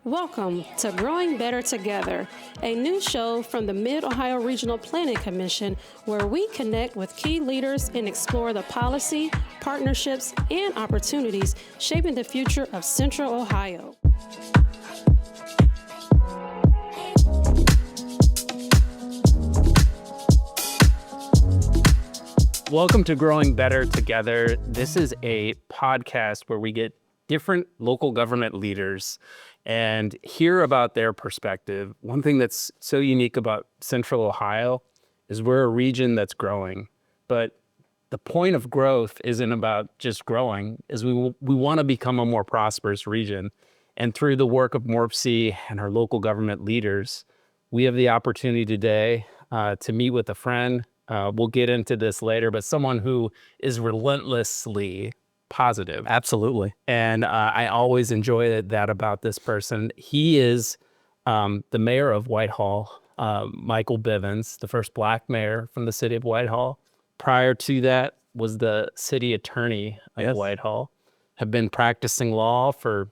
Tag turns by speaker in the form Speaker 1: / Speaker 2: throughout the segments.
Speaker 1: Welcome to Growing Better Together, a new show from the Mid-Ohio Regional Planning Commission where we connect with key leaders and explore the policy, partnerships, and opportunities shaping the future of Central Ohio.
Speaker 2: Welcome to Growing Better Together. This is a podcast where we get different local government leaders and hear about their perspective. One thing that's so unique about Central Ohio is we're a region that's growing, but the point of growth isn't about just growing, is we want to become a more prosperous region. And through the work of MORPC and our local government leaders, we have the opportunity today to meet with a friend. We'll get into this later, but someone who is relentlessly positive.
Speaker 3: Absolutely.
Speaker 2: And I always enjoy that about this person. He is the mayor of Whitehall, Michael Bivens, the first Black mayor from the city of Whitehall. Prior to that was the city attorney of Whitehall. Have been practicing law for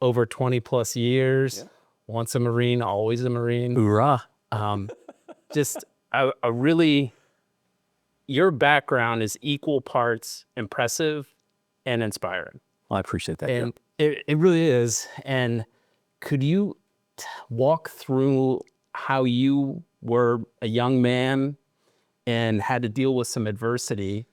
Speaker 2: over 20 plus years. Yeah. Once a Marine, always a Marine.
Speaker 3: Hoorah.
Speaker 2: Just a really, your background is equal parts impressive and inspiring.
Speaker 3: Well, I appreciate that.
Speaker 2: And it really is. And could you walk through how you were a young man and had to deal with some adversity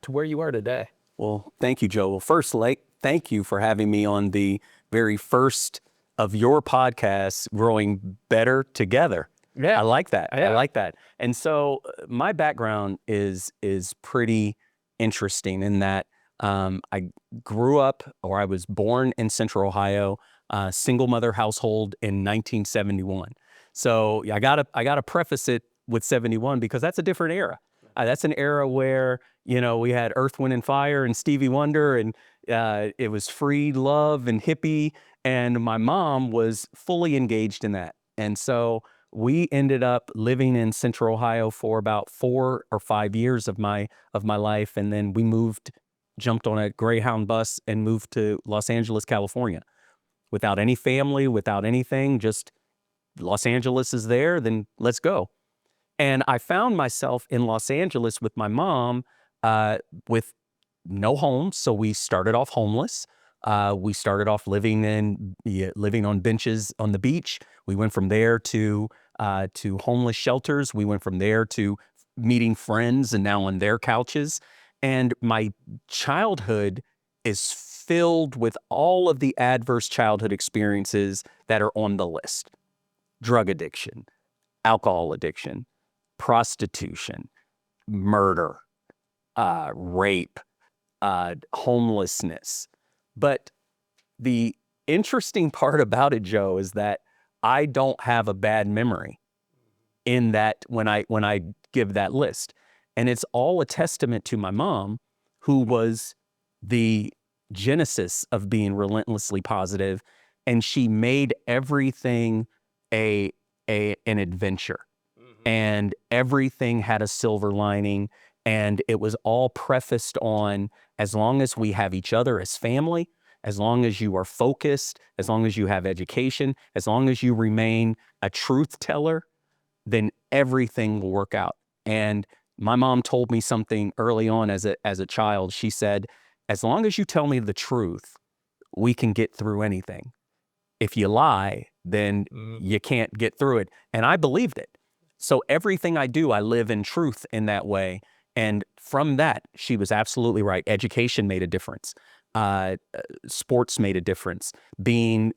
Speaker 2: to where you are today?
Speaker 3: Well, thank you, Joe. Well, first, thank you for having me on the very first of your podcasts, Growing Better Together.
Speaker 2: Yeah.
Speaker 3: I like that.
Speaker 2: Yeah.
Speaker 3: I like that. And so my background is pretty interesting in that I grew up, or I was born in Central Ohio, single mother household in 1971. So I gotta preface it with 71 because that's a different era. That's an era where, we had Earth, Wind, and Fire and Stevie Wonder, and it was free love and hippie, and my mom was fully engaged in that. And so we ended up living in Central Ohio for about 4 or 5 years of my life, and then we jumped on a Greyhound bus and moved to Los Angeles, California, without any family, without anything, just Los Angeles is there, then let's go. And I found myself in Los Angeles with my mom with no home. So we started off homeless. We started off living on benches on the beach. We went from there to homeless shelters. We went from there to meeting friends and now on their couches. And my childhood is filled with all of the adverse childhood experiences that are on the list. Drug addiction, alcohol addiction, prostitution, murder, rape, homelessness. But the interesting part about it, Joe, is that I don't have a bad memory in that when I give that list. And it's all a testament to my mom, who was the genesis of being relentlessly positive, and she made everything an adventure. Mm-hmm. And everything had a silver lining, and it was all prefaced on, as long as we have each other as family, as long as you are focused, as long as you have education, as long as you remain a truth teller, then everything will work out. And my mom told me something early on as a child. She said, as long as you tell me the truth, we can get through anything. If you lie, then you can't get through it. And I believed it. So everything I do, I live in truth in that way. And from that, she was absolutely right. Education made a difference. Sports made a difference. Being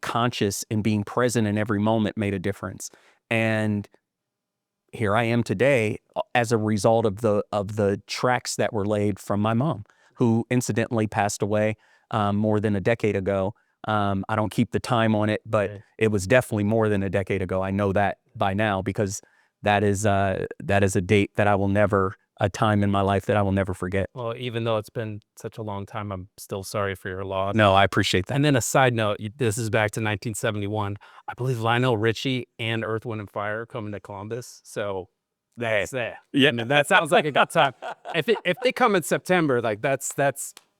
Speaker 3: conscious and being present in every moment made a difference. And here I am today as a result of the tracks that were laid from my mom, who incidentally passed away more than a decade ago. I don't keep the time on it, but it was definitely more than a decade ago. I know that by now because that is a date that I will never, a time in my life that I will never forget.
Speaker 2: Well, even though it's been such a long time, I'm still sorry for your loss.
Speaker 3: No, I appreciate that.
Speaker 2: And then a side note, this is back to 1971. I believe Lionel Richie and Earth, Wind, and Fire are coming to Columbus. So that's there.
Speaker 3: Yeah.
Speaker 2: I mean, that sounds like a good time. If they come in September, like that's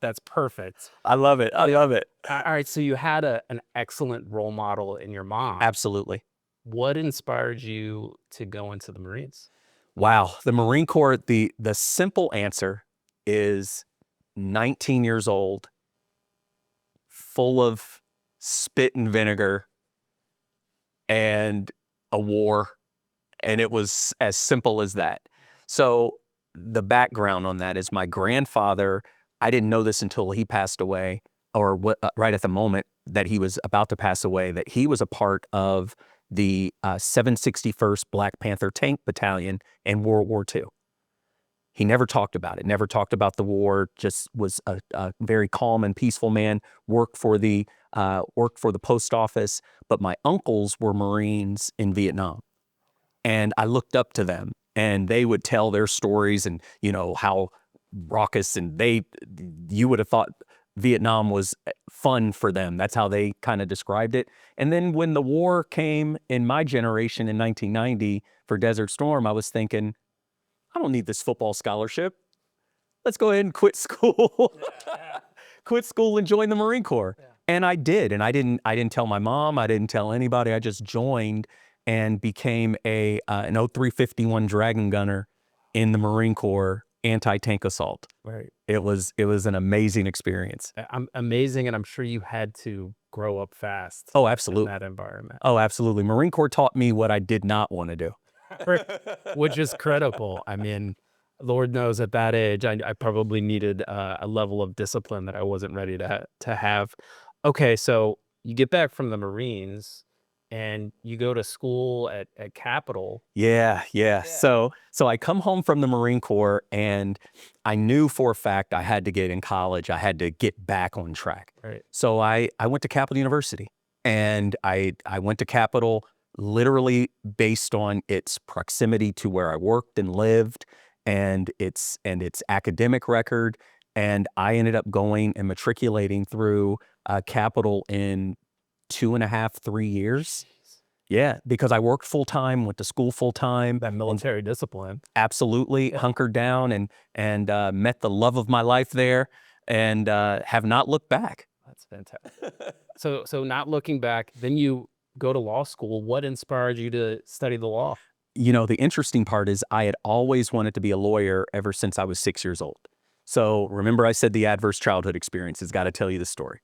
Speaker 2: That's perfect.
Speaker 3: I love it. I love it.
Speaker 2: All right, so you had an excellent role model in your mom.
Speaker 3: Absolutely.
Speaker 2: What inspired you to go into the Marines?
Speaker 3: Wow. The Marine Corps, the simple answer is 19 years old, full of spit and vinegar and a war. And it was as simple as that. So the background on that is my grandfather, I didn't know this until he passed away, or right at the moment that he was about to pass away, that he was a part of the 761st Black Panther Tank Battalion in World War II. He never talked about it, never talked about the war, just was a very calm and peaceful man, worked for the post office. But my uncles were Marines in Vietnam. And I looked up to them, and they would tell their stories and, how raucous, and you would have thought Vietnam was fun for them. That's how they kind of described it. And then when the war came in my generation in 1990 for Desert Storm, I was thinking, I don't need this football scholarship. Let's go ahead and quit school. Quit school and join the Marine Corps. Yeah. And I did. And I didn't tell my mom. I didn't tell anybody. I just joined and became an 0351 Dragon Gunner in the Marine Corps anti-tank assault.
Speaker 2: Right.
Speaker 3: It was an amazing experience.
Speaker 2: Amazing, and I'm sure you had to grow up fast.
Speaker 3: Oh, absolutely.
Speaker 2: In that environment.
Speaker 3: Oh, absolutely. Marine Corps taught me what I did not want to do.
Speaker 2: Which is critical. I mean, Lord knows at that age, I probably needed a level of discipline that I wasn't ready to have. Okay, so you get back from the Marines and you go to school at Capitol.
Speaker 3: Yeah. So I come home from the Marine Corps, and I knew for a fact I had to get in college. I had to get back on track.
Speaker 2: Right.
Speaker 3: So I went to Capitol University, and I went to Capitol literally based on its proximity to where I worked and lived, and its academic record. And I ended up going and matriculating through Capitol in 2.5, 3 years. Yeah, because I worked full time, went to school full time.
Speaker 2: That military discipline.
Speaker 3: Absolutely, hunkered down and met the love of my life there, and have not looked back.
Speaker 2: That's fantastic. So not looking back, then you go to law school. What inspired you to study the law?
Speaker 3: The interesting part is I had always wanted to be a lawyer ever since I was 6 years old. So remember I said the adverse childhood experience has got to tell you the story.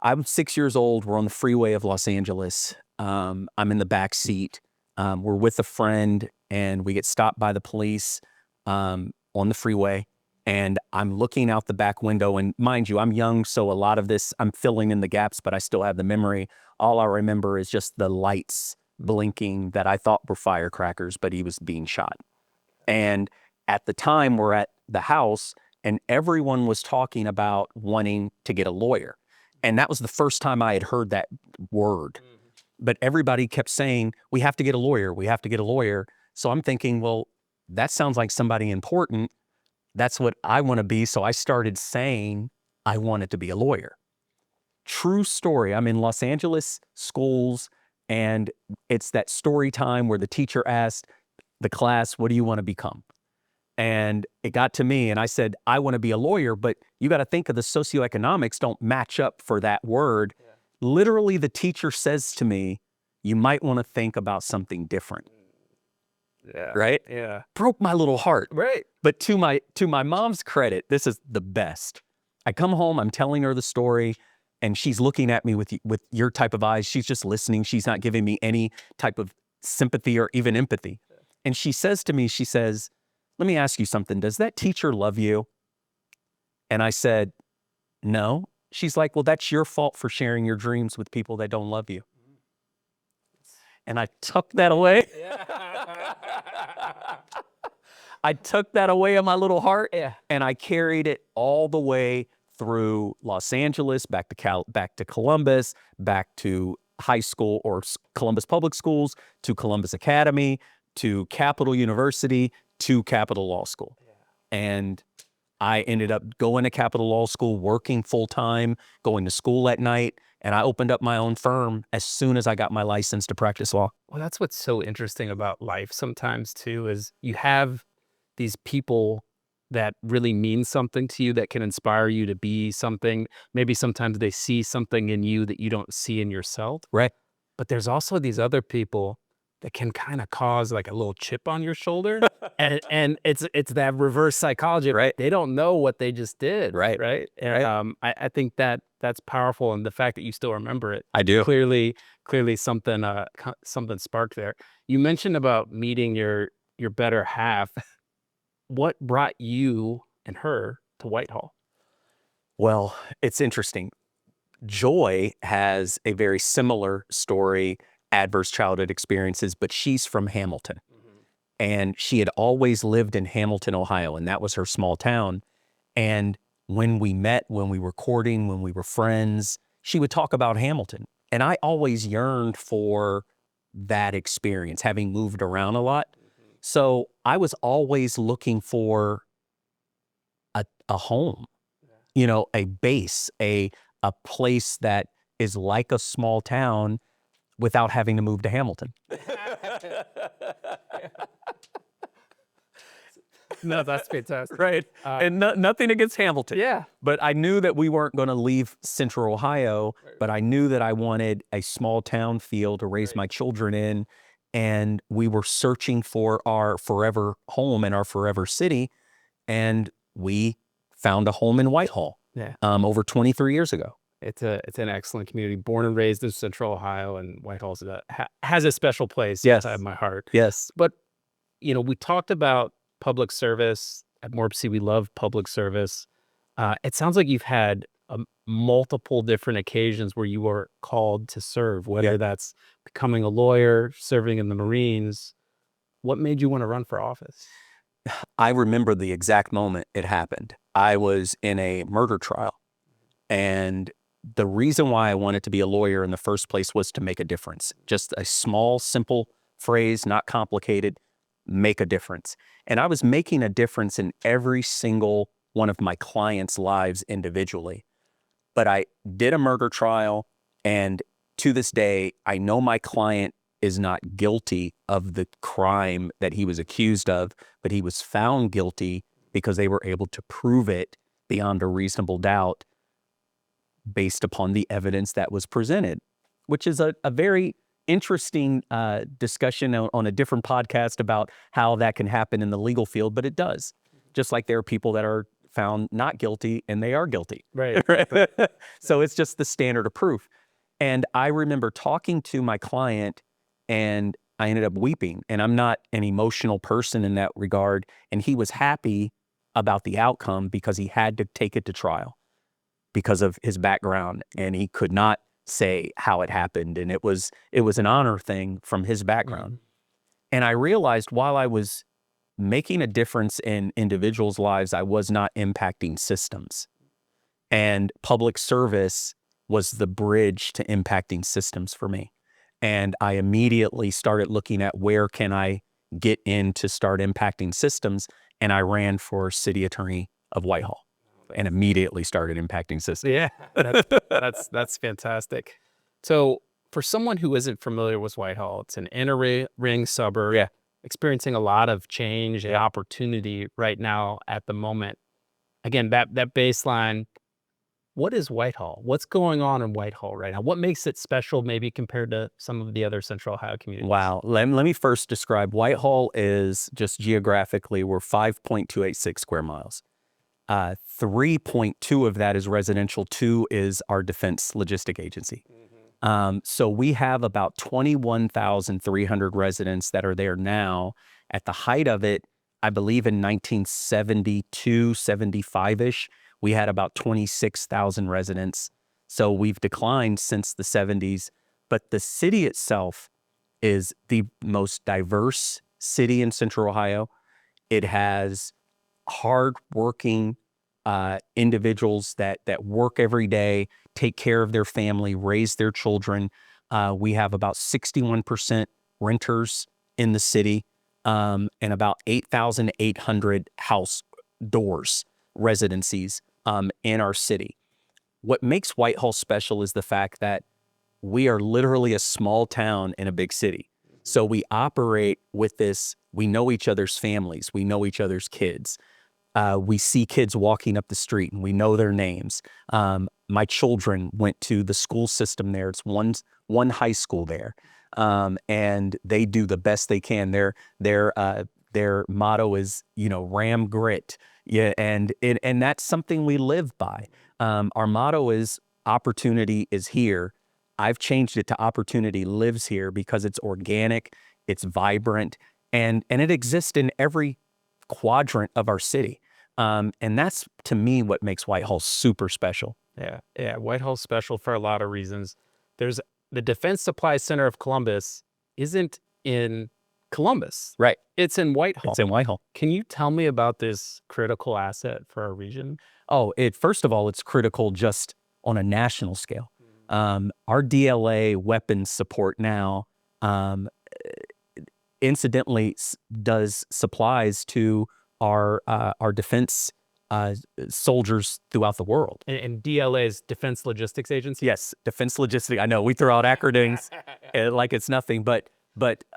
Speaker 3: I'm 6 years old. We're on the freeway of Los Angeles. I'm in the back seat. We're with a friend, and we get stopped by the police on the freeway. And I'm looking out the back window. And mind you, I'm young, so a lot of this, I'm filling in the gaps, but I still have the memory. All I remember is just the lights blinking that I thought were firecrackers, but he was being shot. And at the time, we're at the house, and everyone was talking about wanting to get a lawyer. And that was the first time I had heard that word. But everybody kept saying, we have to get a lawyer. We have to get a lawyer. So I'm thinking, well, that sounds like somebody important. That's what I want to be. So I started saying I wanted to be a lawyer. True story. I'm in Los Angeles schools, and it's that story time where the teacher asked the class, what do you want to become? And it got to me, and I said, I want to be a lawyer, but you got to think of the socioeconomics don't match up for that word. Yeah. Literally, the teacher says to me, you might want to think about something different.
Speaker 2: Yeah.
Speaker 3: Right?
Speaker 2: Yeah.
Speaker 3: Broke my little heart.
Speaker 2: Right.
Speaker 3: But to my mom's credit, this is the best. I come home, I'm telling her the story, and she's looking at me with your type of eyes. She's just listening. She's not giving me any type of sympathy or even empathy. And she says to me, let me ask you something. Does that teacher love you? And I said, no. She's like, well, that's your fault for sharing your dreams with people that don't love you. And I took that away. I took that away in my little heart, and I carried it all the way through Los Angeles, back to Columbus, back to high school or Columbus Public Schools, to Columbus Academy, to Capitol University, to Capitol Law School. Yeah. And I ended up going to Capitol Law School, working full-time, going to school at night, and I opened up my own firm as soon as I got my license to practice law.
Speaker 2: Well, that's what's so interesting about life sometimes too, is you have these people that really means something to you, that can inspire you to be something. Maybe sometimes they see something in you that you don't see in yourself.
Speaker 3: Right.
Speaker 2: But there's also these other people that can kind of cause like a little chip on your shoulder. And it's that reverse psychology.
Speaker 3: Right.
Speaker 2: They don't know what they just did.
Speaker 3: Right.
Speaker 2: Right. And
Speaker 3: Right.
Speaker 2: I think that's powerful. And the fact that you still remember it,
Speaker 3: I do.
Speaker 2: clearly something something sparked there. You mentioned about meeting your better half. What brought you and her to Whitehall?
Speaker 3: Well, it's interesting. Joy has a very similar story, adverse childhood experiences, but she's from Hamilton. And she had always lived in Hamilton, Ohio, and that was her small town. And when we met, when we were courting, when we were friends, she would talk about Hamilton. And I always yearned for that experience, having moved around a lot. So I was always looking for a home, a base, a place that is like a small town without having to move to Hamilton.
Speaker 2: No, that's fantastic.
Speaker 3: Right. And nothing against Hamilton.
Speaker 2: Yeah.
Speaker 3: But I knew that we weren't going to leave Central Ohio, but I knew that I wanted a small town feel to raise my children in. And we were searching for our forever home and our forever city. And we found a home in Whitehall over 23 years ago.
Speaker 2: It's an excellent community. Born and raised in Central Ohio, and Whitehall's has a special place inside my heart.
Speaker 3: Yes.
Speaker 2: But we talked about public service at Morpsey. We love public service. It sounds like you've had multiple different occasions where you were called to serve, whether that's becoming a lawyer, serving in the Marines. What made you want to run for office?
Speaker 3: I remember the exact moment it happened. I was in a murder trial, and the reason why I wanted to be a lawyer in the first place was to make a difference. Just a small, simple phrase, not complicated, make a difference. And I was making a difference in every single one of my clients' lives individually. But I did a murder trial, and to this day, I know my client is not guilty of the crime that he was accused of, but he was found guilty because they were able to prove it beyond a reasonable doubt based upon the evidence that was presented, which is a very interesting discussion on a different podcast about how that can happen in the legal field, but it does. Just like there are people that are found not guilty and they are guilty.
Speaker 2: Right.
Speaker 3: So it's just the standard of proof. And I remember talking to my client, and I ended up weeping. And I'm not an emotional person in that regard. And he was happy about the outcome because he had to take it to trial because of his background, and he could not say how it happened. And it was an honor thing from his background. And I realized while I was making a difference in individuals' lives, I was not impacting systems. And public service was the bridge to impacting systems for me. And I immediately started looking at where can I get in to start impacting systems. And I ran for city attorney of Whitehall and immediately started impacting systems.
Speaker 2: Yeah, that's fantastic. So for someone who isn't familiar with Whitehall, it's an inner ring suburb, experiencing a lot of change and opportunity right now at the moment. Again, that baseline, what is Whitehall? What's going on in Whitehall right now? What makes it special maybe compared to some of the other Central Ohio communities?
Speaker 3: Wow. Let me first describe. Whitehall is just geographically, we're 5.286 square miles. 3.2 of that is residential. 2 is our defense logistic agency. So we have about 21,300 residents that are there now. At the height of it, I believe in 1972, 75-ish, we had about 26,000 residents. So we've declined since the 70s. But the city itself is the most diverse city in Central Ohio. It has hardworking individuals that work every day, take care of their family, raise their children. We have about 61% renters in the city, and about 8,800 house doors, residencies in our city. What makes Whitehall special is the fact that we are literally a small town in a big city. So we operate with this, we know each other's families, we know each other's kids. We see kids walking up the street and we know their names. My children went to the school system there. It's one high school there, and they do the best they can. Their motto is, Ram Grit. Yeah, and that's something we live by. Our motto is opportunity is here. I've changed it to opportunity lives here because it's organic, it's vibrant, and it exists in every quadrant of our city. And that's, to me, what makes Whitehall super special.
Speaker 2: Yeah. Whitehall's special for a lot of reasons. There's the Defense Supply Center of Columbus isn't in Columbus.
Speaker 3: Right.
Speaker 2: It's in Whitehall.
Speaker 3: It's in Whitehall.
Speaker 2: Can you tell me about this critical asset for our region?
Speaker 3: Oh, first of all, it's critical just on a national scale. Our DLA weapons support now, incidentally, does supplies to our defense soldiers throughout the world.
Speaker 2: And DLA is Defense Logistics Agency?
Speaker 3: Yes, Defense Logistics. I know we throw out acronyms like it's nothing, but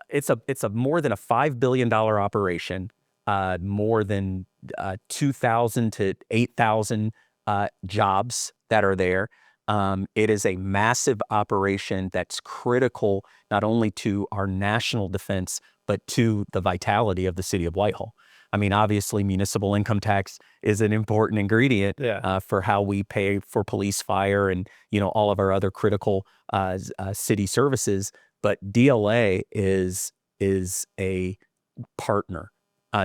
Speaker 3: it's a more than a $5 billion operation, more than 2,000 to 8,000 jobs that are there. It is a massive operation that's critical not only to our national defense, but to the vitality of the city of Whitehall. I mean, obviously, municipal income tax is an important ingredient for how we pay for police, fire, and all of our other critical city services. But DLA is a partner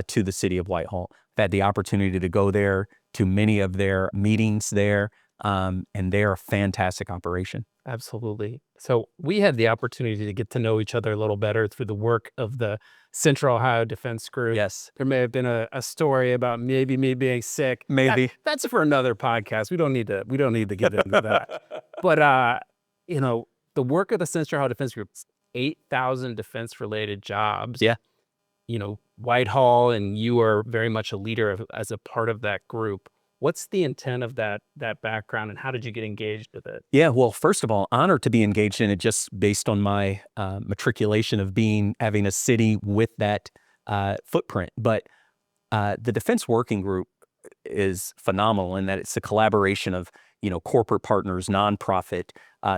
Speaker 3: to the city of Whitehall. I've had the opportunity to go there to many of their meetings there, and they're a fantastic operation.
Speaker 2: Absolutely. So we had the opportunity to get to know each other a little better through the work of the Central Ohio Defense Group.
Speaker 3: Yes.
Speaker 2: There may have been a story about maybe me being sick.
Speaker 3: Maybe.
Speaker 2: That's for another podcast. We don't need to get into that. But the work of the Central Ohio Defense Group, 8,000 defense-related jobs.
Speaker 3: Yeah.
Speaker 2: Whitehall, and you are very much a leader as a part of that group. What's the intent of that background, and how did you get engaged with it?
Speaker 3: Yeah, well, first of all, honored to be engaged in it just based on my matriculation of having a city with that footprint. But the Defense Working Group is phenomenal in that it's a collaboration of corporate partners, nonprofit,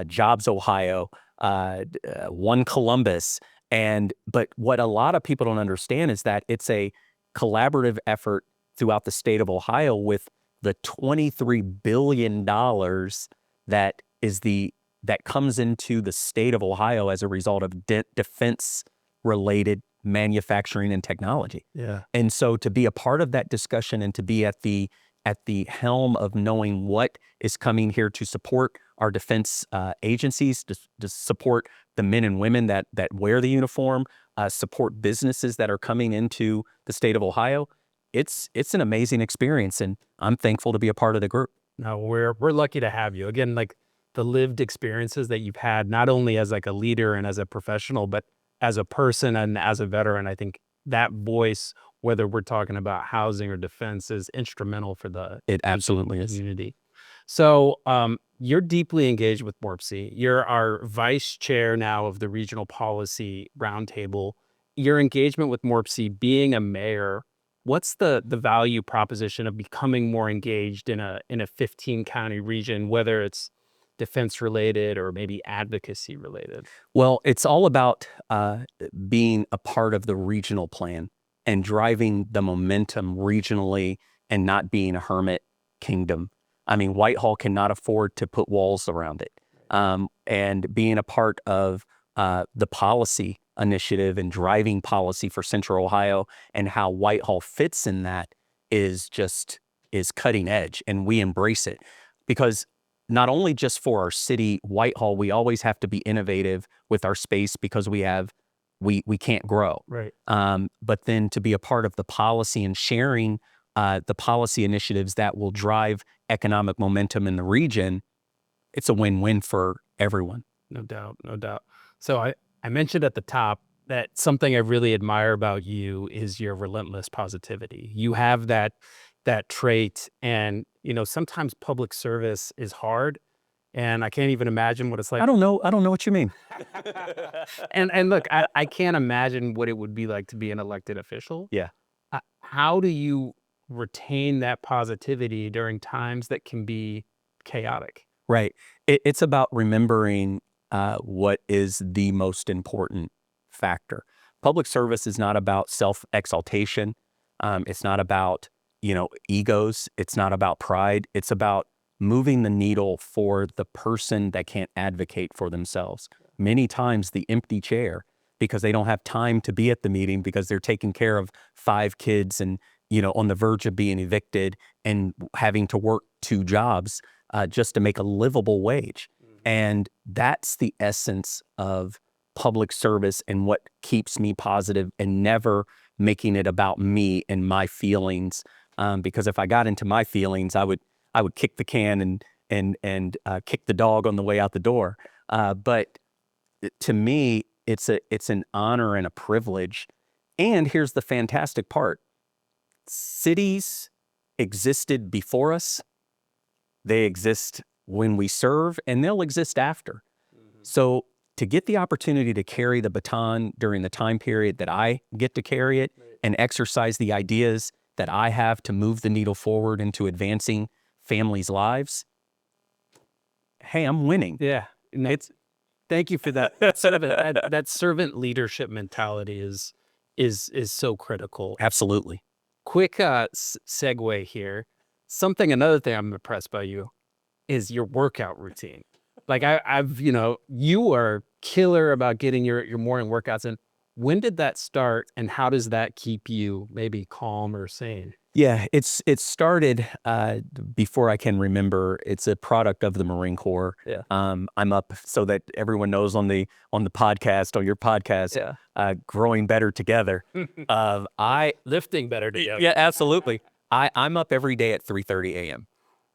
Speaker 3: Jobs Ohio, One Columbus, but what a lot of people don't understand is that it's a collaborative effort throughout the state of Ohio with the $23 billion that comes into the state of Ohio as a result of defense-related manufacturing and technology.
Speaker 2: Yeah.
Speaker 3: And so to be a part of that discussion and to be at the helm of knowing what is coming here to support our defense agencies, to support the men and women that wear the uniform, support businesses that are coming into the state of Ohio, it's an amazing experience, and I'm thankful to be a part of the group.
Speaker 2: No, we're lucky to have you. Again, like the lived experiences that you've had, not only as like a leader and as a professional, but as a person and as a veteran. I think that voice, whether we're talking about housing or defense, is instrumental for the
Speaker 3: It absolutely is.
Speaker 2: community. So you're deeply engaged with MORPC. You're our vice chair now of the Regional Policy Roundtable. Your engagement with MORPC, being a mayor, what's the value proposition of becoming more engaged in a 15 county region, whether it's defense related or maybe advocacy related?
Speaker 3: Well, it's all about being a part of the regional plan and driving the momentum regionally and not being a hermit kingdom. I mean, Whitehall cannot afford to put walls around it. And being a part of the policy initiative and driving policy for Central Ohio and how Whitehall fits in that is cutting edge, and we embrace it. Because not only just for our city, Whitehall, we always have to be innovative with our space because we can't grow.
Speaker 2: Right.
Speaker 3: But then to be a part of the policy and sharing the policy initiatives that will drive economic momentum in the region, it's a win-win for everyone.
Speaker 2: No doubt, no doubt. So I mentioned at the top that something I really admire about you is your relentless positivity. You have that trait, and sometimes public service is hard, and I can't even imagine what it's like.
Speaker 3: I don't know what you mean.
Speaker 2: And look, I can't imagine what it would be like to be an elected official.
Speaker 3: Yeah.
Speaker 2: How do you retain that positivity during times that can be chaotic?
Speaker 3: Right. It's about remembering what is the most important factor. Public service is not about self-exaltation. It's not about, egos. It's not about pride. It's about moving the needle for the person that can't advocate for themselves. Many times the empty chair, because they don't have time to be at the meeting because they're taking care of 5 kids and, on the verge of being evicted and having to work 2 jobs just to make a livable wage. And that's the essence of public service and what keeps me positive and never making it about me and my feelings. Because if I got into my feelings, I would kick the can and kick the dog on the way out the door. But to me, it's an honor and a privilege. And here's the fantastic part: cities existed before us. They exist when we serve, and they'll exist after. So to get the opportunity to carry the baton during the time period that I get to carry it and exercise the ideas that I have to move the needle forward into advancing families' lives, hey, I'm winning.
Speaker 2: Yeah. Thank you for that. That servant leadership mentality is so critical.
Speaker 3: Absolutely.
Speaker 2: Quick segue here. Another thing I'm impressed by you is your workout routine. Like you are killer about getting your morning workouts in. When did that start, and how does that keep you maybe calm or sane?
Speaker 3: Yeah, it started before I can remember. It's a product of the Marine Corps.
Speaker 2: Yeah.
Speaker 3: I'm up, so that everyone knows on your podcast, growing better together.
Speaker 2: Lifting better together.
Speaker 3: Yeah, absolutely. I'm up every day at 3:30 a.m.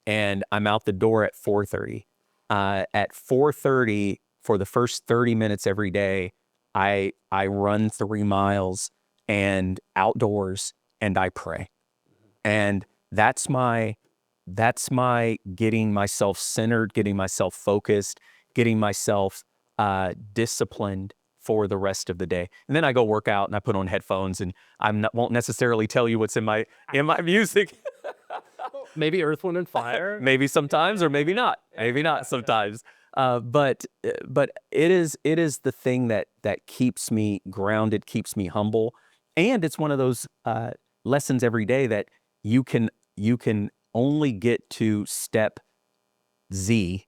Speaker 3: and I'm out the door at 4:30. At 4:30, for the first 30 minutes every day, I run 3 miles and outdoors, and I pray. And that's my getting myself centered, getting myself focused, getting myself disciplined for the rest of the day. And then I go work out and I put on headphones, and won't necessarily tell you what's in my music.
Speaker 2: Maybe Earth, Wind, and Fire.
Speaker 3: Maybe sometimes, or maybe not. Maybe not sometimes. But it is the thing that keeps me grounded, keeps me humble, and it's one of those lessons every day that you can only get to step Z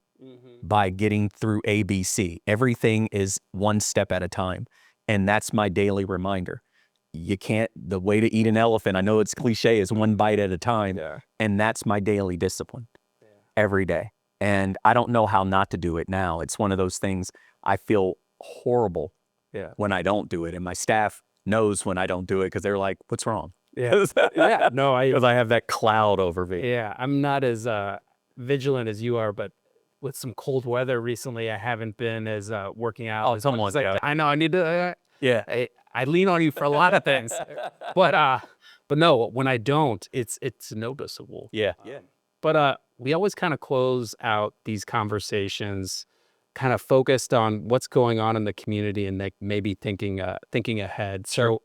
Speaker 3: by getting through A, B, C. Everything is one step at a time, and that's my daily reminder. You can't. The way to eat an elephant, I know it's cliche, is one bite at a time, and that's my daily discipline every day. And I don't know how not to do it now. It's one of those things. I feel horrible when I don't do it, and my staff knows when I don't do it because they're like, "What's wrong?"
Speaker 2: No,
Speaker 3: because I have that cloud over me.
Speaker 2: Yeah, I'm not as vigilant as you are, but with some cold weather recently, I haven't been as working out.
Speaker 3: Oh, someone's got it.
Speaker 2: I know I need to.
Speaker 3: Yeah.
Speaker 2: I lean on you for a lot of things, but no, when I don't, it's noticeable.
Speaker 3: Yeah.
Speaker 2: But we always kind of close out these conversations kind of focused on what's going on in the community and like maybe thinking ahead. So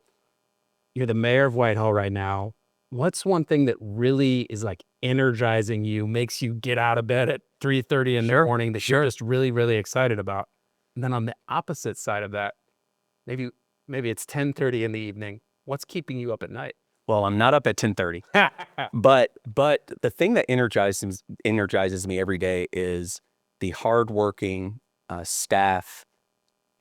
Speaker 2: you're the mayor of Whitehall right now. What's one thing that really is like energizing you, makes you get out of bed at 3:30 in the morning that you're just really, really excited about? And then on the opposite side of that, maybe it's 10:30 in the evening. What's keeping you up at night?
Speaker 3: Well, I'm not up at 10:30, but the thing that energizes me every day is the hardworking staff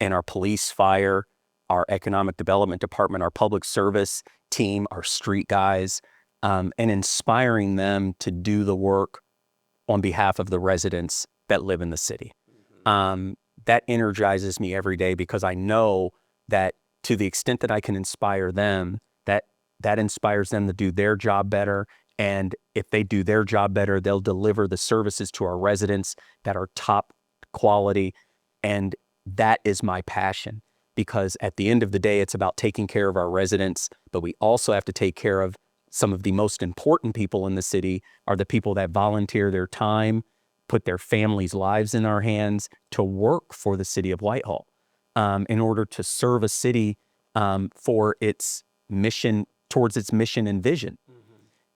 Speaker 3: and our police, fire, our economic development department, our public service team, our street guys, and inspiring them to do the work on behalf of the residents that live in the city. That energizes me every day because I know that to the extent that I can inspire them, that inspires them to do their job better. And if they do their job better, they'll deliver the services to our residents that are top quality. And that is my passion, because at the end of the day, it's about taking care of our residents, but we also have to take care of some of the most important people in the city are the people that volunteer their time, put their families' lives in our hands to work for the city of Whitehall in order to serve a city for its mission, towards its mission and vision.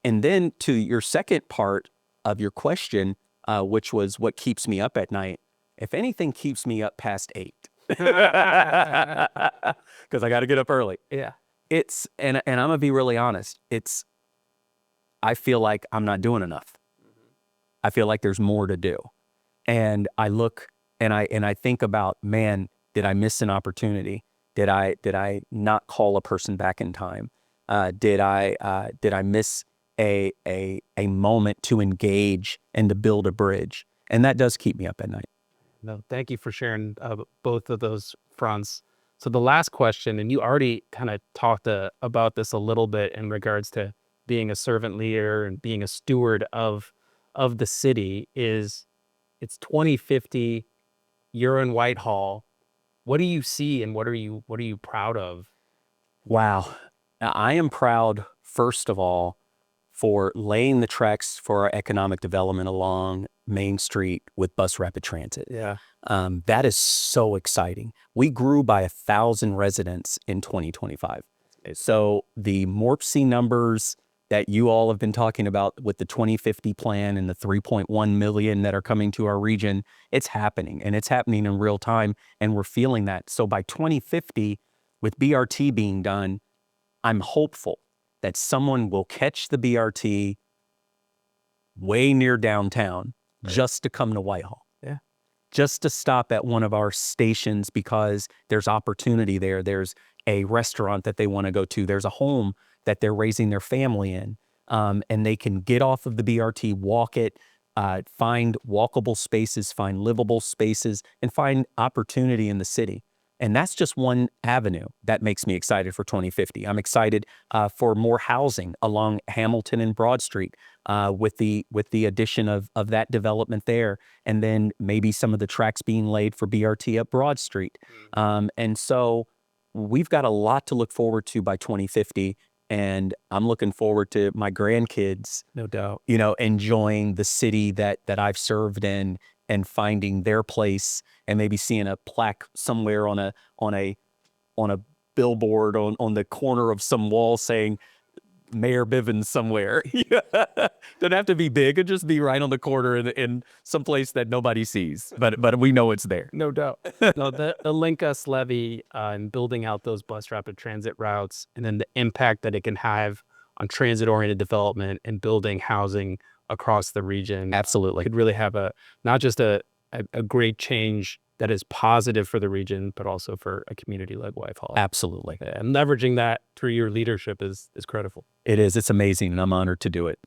Speaker 3: And then to your second part of your question, which was what keeps me up at night. If anything keeps me up past 8, because I got to get up early.
Speaker 2: Yeah.
Speaker 3: It's, and I'm gonna be really honest. I feel like I'm not doing enough. I feel like there's more to do. And I look and I think about, man, did I miss an opportunity? Did I not call a person back in time? Did I miss a moment to engage and to build a bridge? And that does keep me up at night.
Speaker 2: No, thank you for sharing both of those fronts. So the last question, and you already kind of talked about this a little bit in regards to being a servant leader and being a steward of the city, is it's 2050, you're in Whitehall. What do you see and what are you proud of?
Speaker 3: Wow. I am proud, first of all, for laying the tracks for our economic development along Main Street with bus rapid transit.
Speaker 2: Yeah.
Speaker 3: That is so exciting. We grew by 1,000 residents in 2025. So the MORPC numbers that you all have been talking about with the 2050 plan and the 3.1 million that are coming to our region, it's happening, and it's happening in real time, and we're feeling that. So by 2050, with BRT being done, I'm hopeful that someone will catch the BRT way near downtown just to come to Whitehall.
Speaker 2: Yeah.
Speaker 3: Just to stop at one of our stations because there's opportunity there. There's a restaurant that they want to go to. There's a home that they're raising their family in. And they can get off of the BRT, walk it, find walkable spaces, find livable spaces, and find opportunity in the city. And that's just one avenue that makes me excited for 2050. I'm excited for more housing along Hamilton and Broad Street with the addition of that development there, and then maybe some of the tracks being laid for BRT up Broad Street. And so we've got a lot to look forward to by 2050. And I'm looking forward to my grandkids,
Speaker 2: No doubt,
Speaker 3: enjoying the city that I've served in and finding their place, and maybe seeing a plaque somewhere on a billboard on the corner of some wall saying Mayor Bivens somewhere. Doesn't have to be big; it just be right on the corner in some place that nobody sees, but we know it's there.
Speaker 2: no doubt. No, the Link Us levy and building out those bus rapid transit routes, and then the impact that it can have on transit-oriented development and building housing across the region.
Speaker 3: Absolutely.
Speaker 2: Could really have not just a great change that is positive for the region, but also for a community like Whitehall.
Speaker 3: Absolutely.
Speaker 2: And leveraging that through your leadership is critical.
Speaker 3: It is. It's amazing, and I'm honored to do it.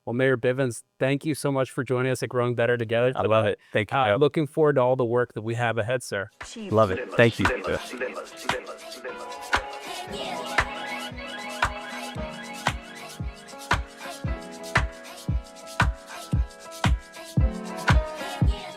Speaker 2: Well, Mayor Bivens, thank you so much for joining us at Growing Better Together.
Speaker 3: I love it. Thank you.
Speaker 2: Looking forward to all the work that we have ahead, sir.
Speaker 3: Love it. Thank you.